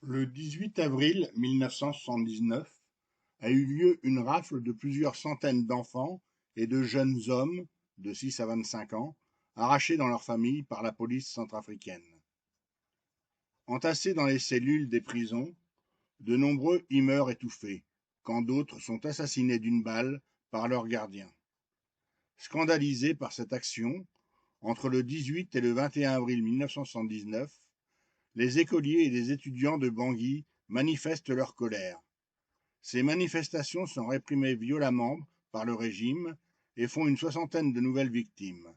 Le 18 avril 1979 a eu lieu une rafle de plusieurs centaines d'enfants et de jeunes hommes de 6 à 25 ans, arrachés dans leurs familles par la police centrafricaine. Entassés dans les cellules des prisons, de nombreux y meurent étouffés, quand d'autres sont assassinés d'une balle par leurs gardiens. Scandalisés par cette action, entre le 18 et le 21 avril 1979, les écoliers et les étudiants de Bangui manifestent leur colère. Ces manifestations sont réprimées violemment par le régime et font une soixantaine de nouvelles victimes.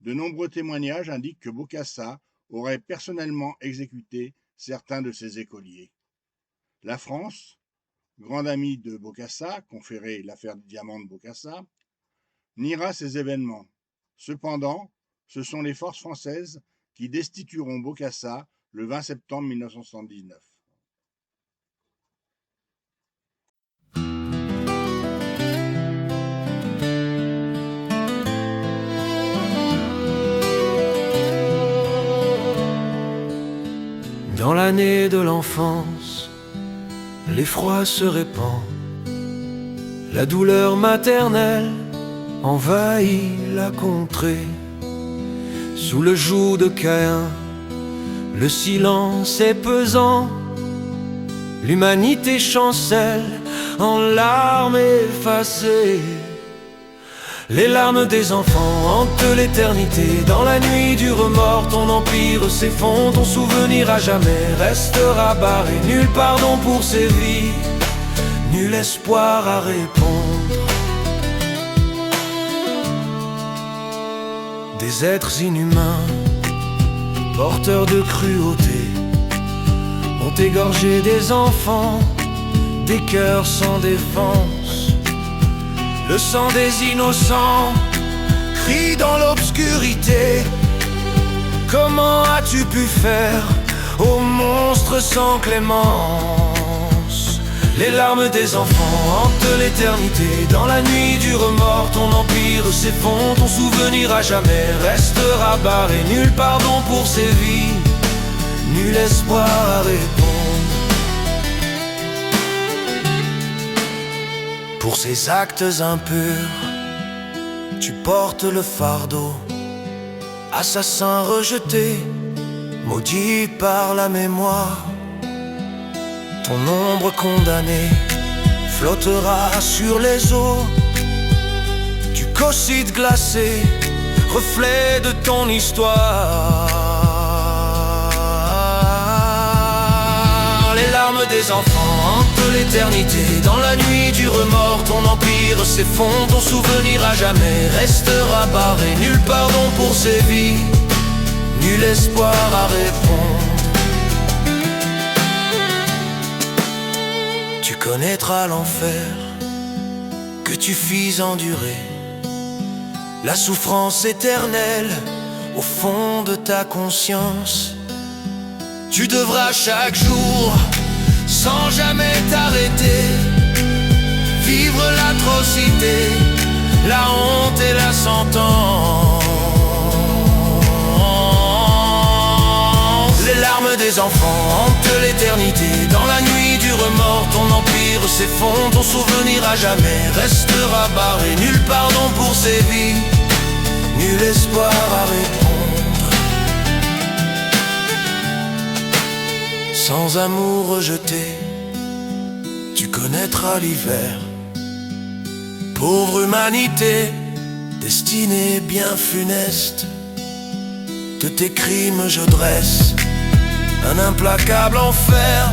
De nombreux témoignages indiquent que Bokassa aurait personnellement exécuté certains de ces écoliers. La France, grande amie de Bokassa, conférée l'affaire du diamant de Bokassa, niera ces événements. Cependant, ce sont les forces françaises qui destitueront Bokassa le 20 septembre 1979. Dans l'année de l'enfance, l'effroi se répand, la douleur maternelle envahit la contrée. Sous le joug de Caïn, le silence est pesant, l'humanité chancelle en larmes effacées. Les larmes des enfants hantent l'éternité. Dans la nuit du remords, ton empire s'effondre. Ton souvenir à jamais restera barré. Nul pardon pour ces vies, nul espoir à répondre. Des êtres inhumains, porteurs de cruauté, ont égorgé des enfants, des cœurs sans défense. Le sang des innocents crie dans l'obscurité. Comment as-tu pu faire, ô monstre sans clémence? Les larmes des enfants hantent l'éternité. Dans la nuit du remords, ton empire s'effondre. Ton souvenir à jamais restera barré. Nul pardon pour ces vies, nul espoir à répondre. Pour ces actes impurs, tu portes le fardeau. Assassin rejeté, maudit par la mémoire. Ton ombre condamnée flottera sur les eaux du Cocyte glacé, reflet de ton histoire. Les larmes des enfants hantent l'éternité. Dans la nuit du remords, ton empire s'effondre. Ton souvenir à jamais restera barré. Nul pardon pour ces vies, nul espoir à répondre. Tu connaîtras l'enfer que tu fis endurer, la souffrance éternelle au fond de ta conscience. Tu devras chaque jour, sans jamais t'arrêter, vivre l'atrocité, la honte et la sentence. Les larmes des enfants hantent l'éternité. Dans la nuit du remords, ton empire s'effondre. Ton souvenir à jamais restera barré. Nul pardon pour ces vies, nul espoir à répondre. Sans amour rejeté, tu connaîtras l'hiver. Pauvre humanité, destinée bien funeste, de tes crimes je dresse un implacable enfer.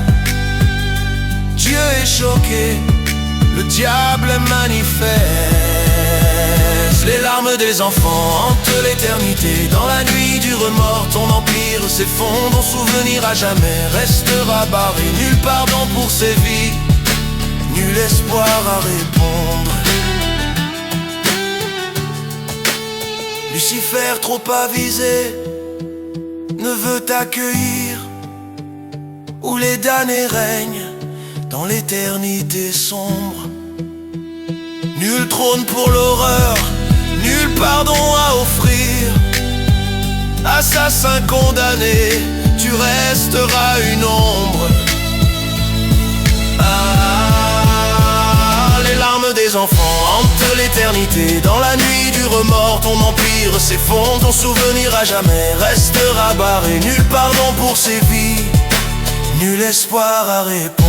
Dieu est choqué, le diable est manifeste. Les larmes des enfants hantent l'éternité. Dans la nuit du remords, ton empire s'effondre. Ton souvenir à jamais restera barré. Nul pardon pour ces vies, nul espoir à répondre. Lucifer trop avisé ne veut t'accueillir, où les damnés règnent dans l'éternité sombre. Nul trône pour l'horreur, nul pardon à offrir. Assassin condamné, tu resteras une ombre. tes enfants hantent l'éternité. Dans la nuit du remords, ton empire s'effondre. Ton souvenir à jamais restera barré. Nul pardon pour ces vies, nul espoir à répondre.